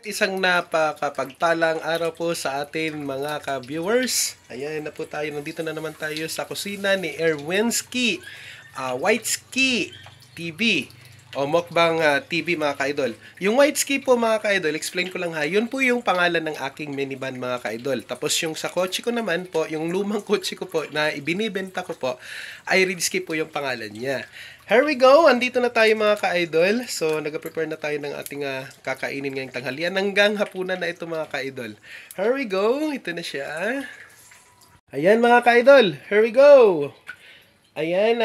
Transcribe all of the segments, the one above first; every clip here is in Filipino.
Isang napakapagpalang araw po sa atin mga ka-viewers. Ayan na po tayo. Nandito na naman tayo sa kusina ni Erwinski Whiteski TV o Mukbang TV mga ka-idol. Yung Whiteski po mga ka-idol, explain ko lang ha. Yun po yung pangalan ng aking minivan mga ka-idol. Tapos yung sa kotse ko naman po, yung lumang kotse ko po na ibinibenta ko po, ay Ridski po yung pangalan niya. Here we go! Andito na tayo mga ka-idol. So, nag-prepare na tayo ng ating kakainin ngayong tanghalian. Hanggang hapunan na ito mga ka-idol. Here we go! Ito na siya. Ayan mga ka-idol. Here we go! Ayan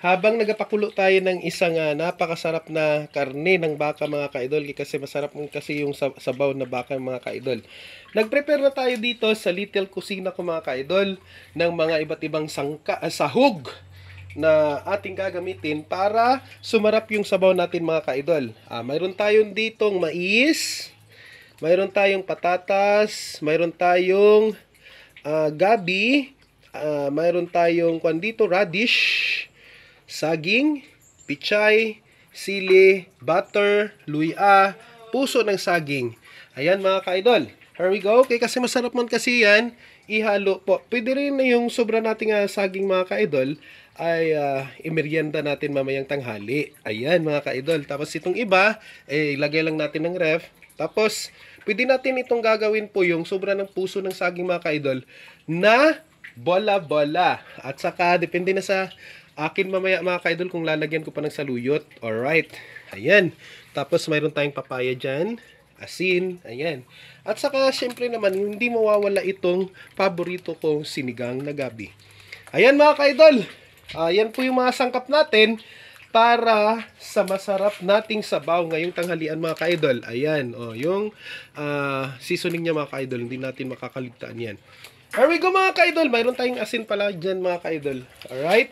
habang nagapakulo tayo ng isang napakasarap na karne ng baka mga ka-idol. Kasi masarap kasi yung sabaw na baka mga ka-idol. Nag-prepare na tayo dito sa little kusina ko mga ka-idol ng mga iba't ibang sahog na ating gagamitin para sumarap yung sabaw natin mga ka-idol. Mayroon tayong ditong mais, mayroon tayong patatas, mayroon tayong gabi, mayroon tayong dito radish, saging, pichay, sili, butter, luya, puso ng saging. Ayan mga ka-idol. Here we go. Okay, kasi masarap man kasi yan, ihalo po. Pwede rin na yung sobra nating saging mga ka-idol ay imerienda natin mamayang tanghali. Ayan mga ka-idol. Tapos itong iba, ilagay lang natin ng ref. Tapos, pwede natin itong gagawin po yung sobra ng puso ng saging mga ka-idol na bola-bola. At saka, depende na sa akin mamaya mga ka-idol kung lalagyan ko pa ng saluyot. Alright. Ayan. Tapos, mayroon tayong papaya dyan. Asin. Ayan. At saka, syempre naman, hindi mawawala itong paborito kong sinigang na gabi. Ayan mga ka-idol. Yan po yung mga sangkap natin para sa masarap nating sabaw ngayong tanghalian mga ka-idol. Ayan, yung seasoning niya mga ka-idol. Hindi natin makakaligtaan yan. Here we go mga ka-idol. Mayroon tayong asin pala dyan mga ka-idol. Alright.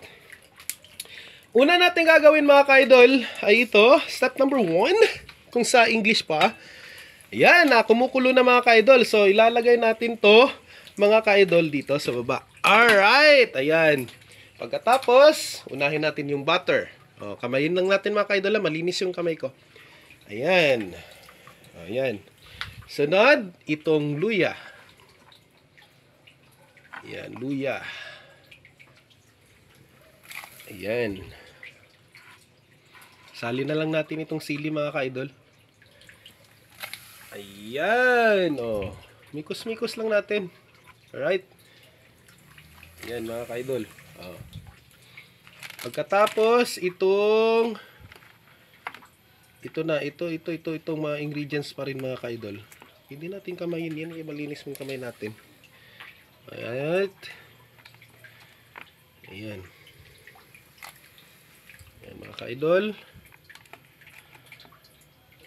Una natin gagawin mga ka-idol ay ito. Step number 1. Kung sa English pa. Ayan, kumukulo na mga ka-idol. So, ilalagay natin to mga ka-idol dito sa baba. Alright. Ayan. Pagkatapos, unahin natin yung butter. Kamayin lang natin mga ka-idol. Malinis yung kamay ko. Ayan. Ayan. Sunod, itong luya. Ayan, luya. Ayan. Sali na lang natin itong sili mga ka-idol. Ayan. Mikos-mikos lang natin. Alright. Ayan mga ka-idol. Pagkatapos itong mga ingredients pa rin mga ka-idol. Hindi natin kamayin yan, malinis yung kamay natin. Ayan. Ayan. Ayan mga ka-idol.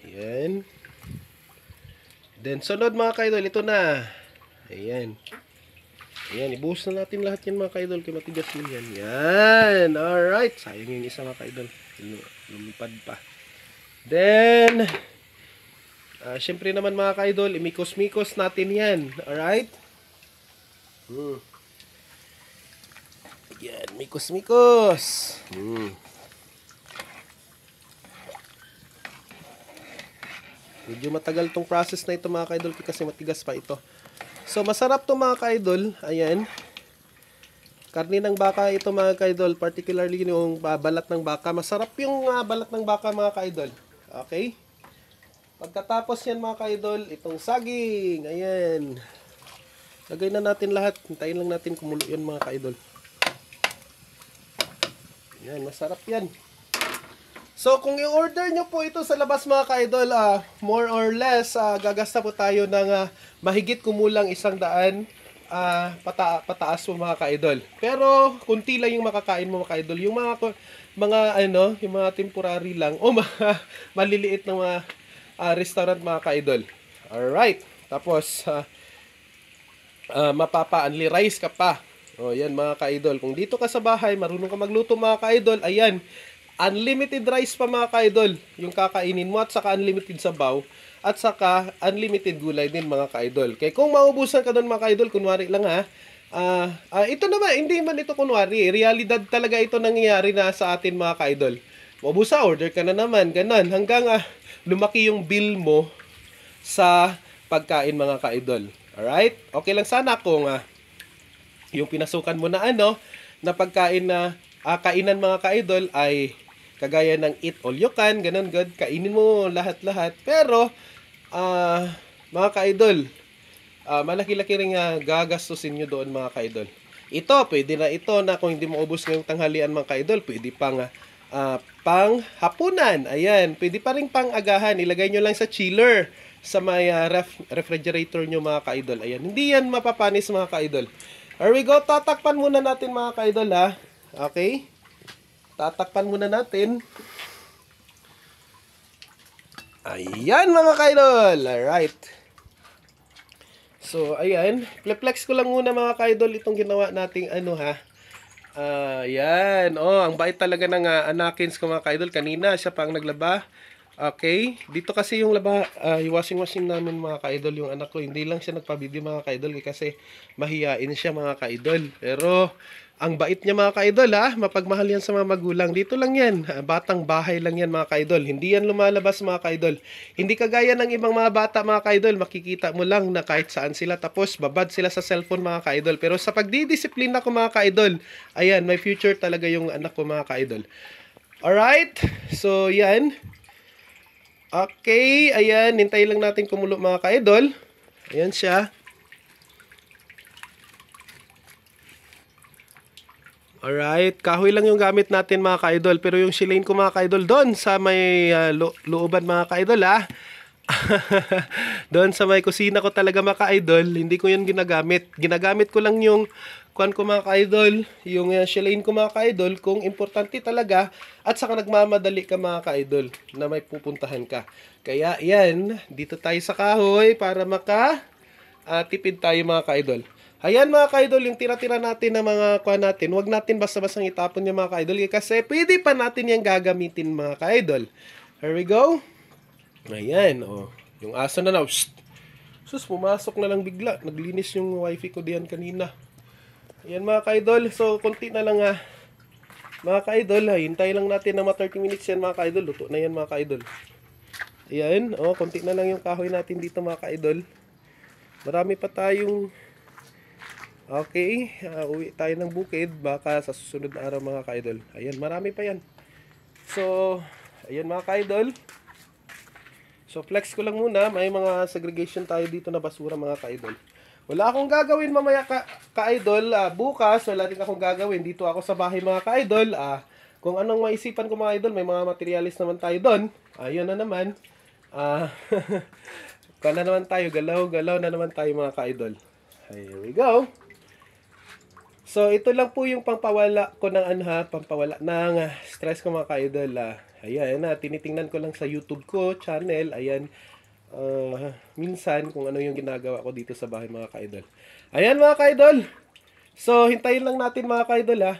Ayan. Then sunod mga ka-idol, ito na. Ayan. Ayan, ibuhos na natin lahat yan mga ka-idol. Kaya matigas mo yan. Yan. Alright. Sayang yung isa mga ka-idol. Lumipad pa. Then, syempre naman mga ka-idol, imikos-mikos natin yan. Alright. Yan, mikos-mikos. Medyo matagal tong process na ito mga ka-idol kasi matigas pa ito. So, masarap to mga ka-idol. Ayan. Karne ng baka ito mga ka-idol. Particularly yung balat ng baka. Masarap yung balat ng baka mga ka-idol. Okay? Pagkatapos yan mga ka-idol, itong saging. Ayan. Lagay na natin lahat. Hintayin lang natin kumulo yan mga ka-idol. Ayan. Masarap yan. So, kung i-order nyo po ito sa labas mga ka-idol, more or less, gagasta po tayo ng mahigit kumulang 100 pataas po mga ka-idol. Pero, kunti lang yung makakain mo mga ka-idol. Yung yung mga temporary lang, o mga maliliit na mga restaurant mga ka-idol. Alright. Tapos, mapapa-only rice ka pa. O, yan mga ka-idol. Kung dito ka sa bahay, marunong ka magluto mga ka-idol, ayan. Unlimited rice pa mga ka-idol yung kakainin mo at saka unlimited sabaw at saka unlimited gulay din mga ka-idol. Kaya kung maubusan ka doon mga ka-idol, kunwari lang ito naman, hindi man ito kunwari. Realidad talaga ito nangyayari na sa atin mga ka-idol. Maubusan, order ka na naman, ganun. Hanggang lumaki yung bill mo sa pagkain mga ka-idol. Alright? Okay lang sana kung yung pinasukan mo na na pagkain na kainan mga ka-idol ay kagaya ng eat all you can, ganun good, kainin mo lahat-lahat. Pero, mga ka-idol, malaki-laki rin gagastusin nyo doon mga ka-idol. Ito, pwede na ito na kung hindi mo ubos ngayong tanghalian mga ka-idol, pwede pang pang hapunan. Ayan, pwede pa rin pang agahan. Ilagay nyo lang sa chiller sa may refrigerator nyo mga ka-idol. Ayan, hindi yan mapapanis mga ka-idol. Here we go, tatakpan muna natin mga ka-idol Okay? Tatakpan muna natin. Ayan mga ka-idol. Alright. So, ayan. Flex ko lang muna mga ka-idol itong ginawa nating ayan. Ang bait talaga ng anakins ko mga ka-idol. Kanina, siya pa ang naglaba. Okay. Dito kasi yung yung washing machine namin mga ka-idol, yung anak ko. Hindi lang siya nagpa-video mga ka-idol kasi mahiyain siya mga ka-idol. Pero, ang bait niya mga ka-idol mapagmahal yan sa mga magulang. Dito lang yan, batang bahay lang yan mga ka-idol. Hindi yan lumalabas mga ka-idol. Hindi kagaya ng ibang mga bata mga ka-idol, makikita mo lang na kahit saan sila tapos babad sila sa cellphone mga ka-idol. Pero sa pagdidisiplina ko mga ka-idol, ayan, may future talaga yung anak ko mga ka-idol. Alright, so yan. Okay, ayan, hintay lang natin kumulo mga ka-idol. Ayan siya. Alright, kahoy lang yung gamit natin mga ka-idol. Pero yung shilane ko mga ka-idol doon sa may looban mga ka-idol doon sa may kusina ko talaga mga ka-idol. Hindi ko yun ginagamit. Ginagamit ko lang yung kuan ko mga ka-idol. Yung shilane ko mga ka-idol kung importante talaga. At saka nagmamadali ka mga ka-idol na may pupuntahan ka. Kaya yan, dito tayo sa kahoy para tipid tayo mga ka-idol. Ayan mga ka-idol, yung tira-tira natin na mga kuha natin, huwag natin basta-bastang itapon yung mga ka-idol kasi pwede pa natin yung gagamitin mga ka-idol. Here we go. Ayan, yung aso na na. Sus, pumasok na lang bigla. Naglinis yung wifi ko diyan kanina. Ayan mga ka-idol, so konti na lang mga ka-idol, hintay lang natin na 30 minutes yan mga ka-idol. Luto na yan mga ka-idol. Ayan, konti na lang yung kahoy natin dito mga ka-idol. Marami pa tayong okay, uwi tayo ng bukid baka sa susunod na araw mga ka-idol. Ayan, marami pa yan. So, ayan mga ka-idol. So, flex ko lang muna. May mga segregation tayo dito na basura mga ka-idol. Wala akong gagawin mamaya ka-idol. Bukas, wala rin akong gagawin. Dito ako sa bahay mga ka-idol. Kung anong maisipan ko mga idol, may mga materialis naman tayo doon. Ayun na naman. Kung na naman tayo, galaw-galaw na naman tayo mga ka-idol. Here we go. So, ito lang po yung pampawala ko ng pampawala ng stress ko mga ka-idol. Ayan, tinitingnan ko lang sa YouTube ko, channel. Ayan, minsan kung ano yung ginagawa ko dito sa bahay mga ka-idol. Ayan mga ka-idol. So, hintayin lang natin mga ka-idol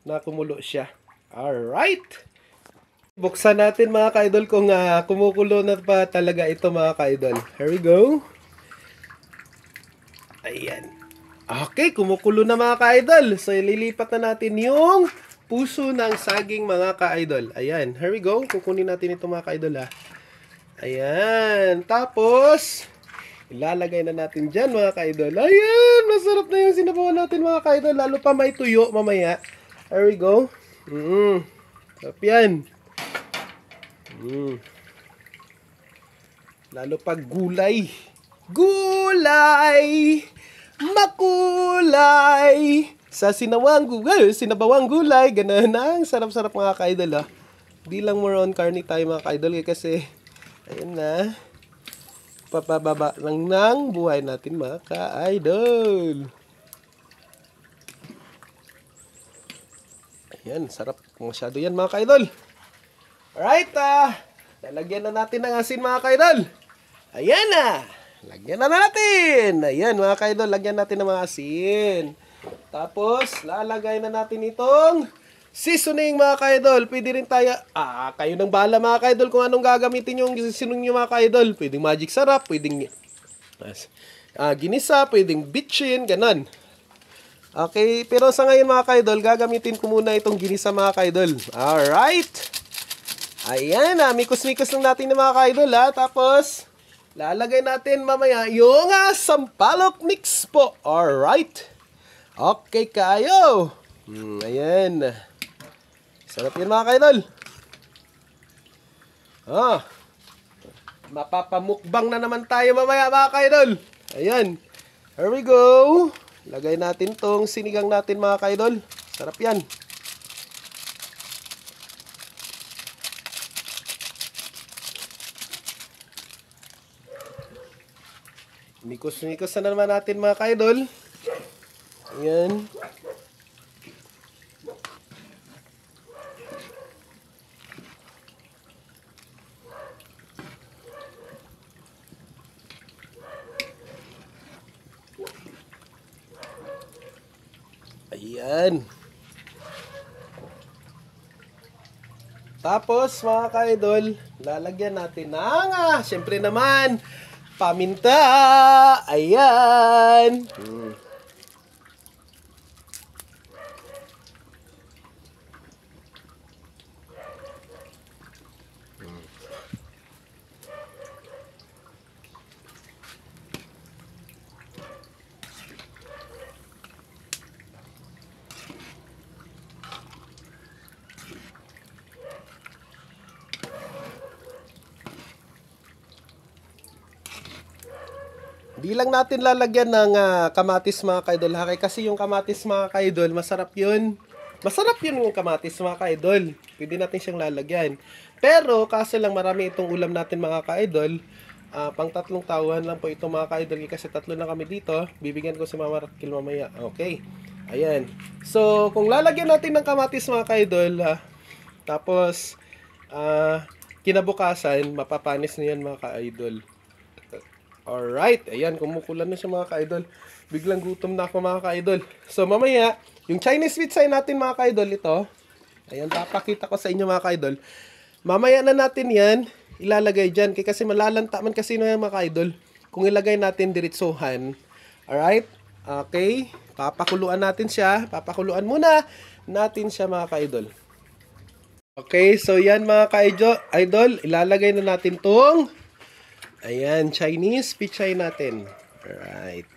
na kumulo siya. Alright. Buksan natin mga ka-idol kung kumukulo na pa talaga ito mga ka-idol. Here we go. Ayan. Okay, kumukulo na mga ka-idol. So, ililipat na natin yung puso ng saging mga ka-idol. Ayan, here we go. Kukunin natin ito mga ka-idol Ayan, tapos ilalagay na natin dyan mga ka-idol. Ayan, masarap na yung sinabawan natin mga ka-idol. Lalo pa may tuyo mamaya. Here we go. Sarap yan. Lalo pa gulay. Gulay! Makulay sa sinabawang gulay, ganun ang sarap-sarap mga ka-idol Di lang more on carne tayo mga ka-idol kasi ayun na, papababa lang ng buhay natin mga ka-idol. Ayan, sarap masyado yan mga ka-idol. Alright, lalagyan na natin ng asin mga ka-idol. Ayan lagyan na natin. Ayan mga ka-idol, lagyan natin ng mga asin. Tapos, lalagay na natin itong seasoning mga ka-idol. Pwede rin tayo, kayo nang bahala mga ka-idol kung anong gagamitin yung seasoning nyo mga ka-idol. Pwedeng magic sarap, pwedeng ginisa, pwedeng bitchin, ganun. Okay, pero sa ngayon mga ka-idol, gagamitin ko muna itong ginisa mga ka-idol. Alright. Ayan mikos-mikos lang natin ng mga ka-idol Tapos, lalagay natin mamaya yung sampalok mix po. Alright. Okay kayo. Ayan. Sarap yun mga kaidol. Mapapamukbang na naman tayo mamaya mga kaidol. Ayan. Here we go. Lagay natin tong sinigang natin mga kaidol. Sarap yan. Mikos-mikos na naman natin mga kaidol. Ayan. Ayan. Tapos mga kaidol, lalagyan natin ng syempre naman paminta. Ayan. Di lang natin lalagyan ng kamatis mga kaidol. Kasi yung kamatis mga kaidol, masarap yun. Masarap yun yung kamatis mga kaidol. Pwede natin siyang lalagyan. Pero kaso lang marami itong ulam natin mga kaidol. Pang 3 tauhan lang po ito mga kaidol. Kasi 3 na kami dito. Bibigyan ko si Mama Raquel mamaya. Okay. Ayan. So kung lalagyan natin ng kamatis mga kaidol, tapos kinabukasan, mapapanis na yan mga kaidol. Alright, ayan, kumukulan na siya mga ka-idol. Biglang gutom na ako mga ka-idol. So mamaya, yung Chinese pizza natin mga ka-idol, ito. Ayan, papakita ko sa inyo mga ka-idol. Mamaya na natin yan, ilalagay dyan. Kasi malalanta man kasi na mga ka-idol. Kung ilagay natin diritsuhan. Alright, okay. Papakuluan natin siya. Papakuluan muna natin siya mga ka-idol. Okay, so yan mga ka-idol, ilalagay na natin tong ayan, Chinese pizza natin. Alright.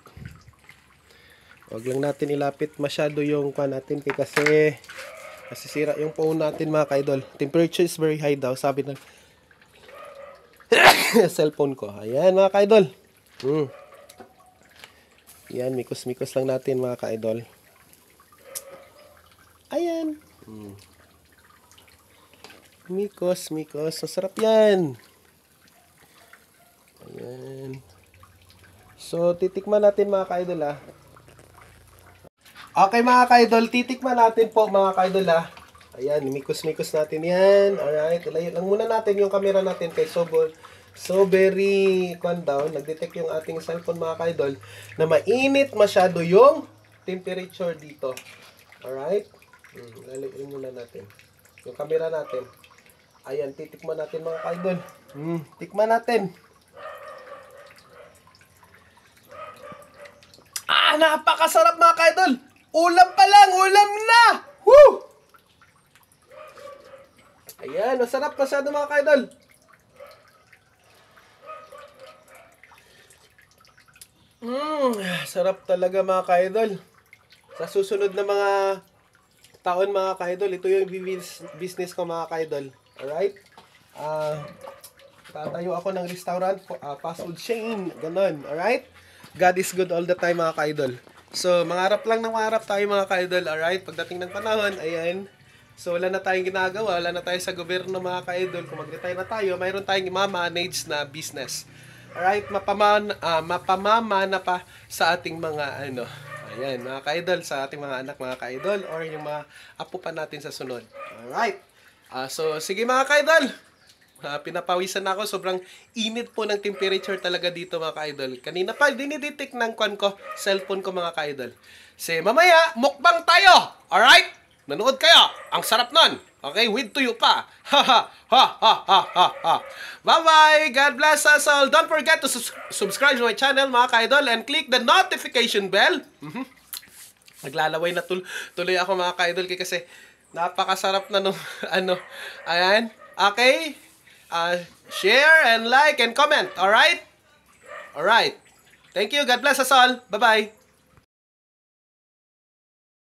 Huwag lang natin ilapit masyado yung kwa natin kasi masisira yung phone natin mga kaidol. Temperature is very high daw, sabi ng cellphone ko. Ayan mga kaidol. Ayan, mikos-mikos lang natin mga kaidol. Ayan. Mikos. Masarap yan. Ayan. So, titikman natin mga ka-idol Okay mga ka-idol, titikman natin po mga ka-idol Ayan, mikos-mikos natin yan. Alright, ilayo lang muna natin yung camera natin kay so very down. Nag-detect yung ating cellphone mga ka-idol na mainit masyado yung temperature dito. Alright. Lalayin muna natin yung camera natin. Ayan, titikman natin mga ka-idol. Tikman natin. Napakasarap mga ka-idol. Ulam pa lang, ulam na. Woo! Ayan, masarap masyado mga ka-idol. Sarap talaga mga ka-idol. Sa susunod na mga taon mga ka-idol, ito yung business ko mga ka-idol. Alright? Tatayo ako ng restaurant, fast food chain, ganun. Alright? God is good all the time mga ka-idol. So, mangarap lang ng mangarap tayo mga ka-idol. Alright? Pagdating ng panahon, ayan. So, wala na tayong ginagawa. Wala na tayo sa gobyerno mga ka-idol. Kung mag-retire na tayo, mayroon tayong ma-manage na business. Alright? Mapamamana pa sa ating mga ayan, mga ka-idol, sa ating mga anak mga ka-idol or yung mga apo pa natin sa sunod. Alright? So, sige mga ka-idol. Pinapawisan na ako. Sobrang init po ng temperature talaga dito mga ka-idol. Kanina pa, dinidetect ng cellphone ko mga ka-idol. Say, mamaya, mukbang tayo! Alright? Nanood kayo! Ang sarap nun! Okay, with tuyo pa! Ha ha ha ha ha ha ha! Bye-bye! God bless us all! Don't forget to subscribe to my channel mga ka-idol and click the notification bell. Naglalaway na tuloy ako mga ka-idol kasi napakasarap na nung ayan. Okay? Share and like and comment. Alright? Alright. Thank you. God bless us all. Bye-bye.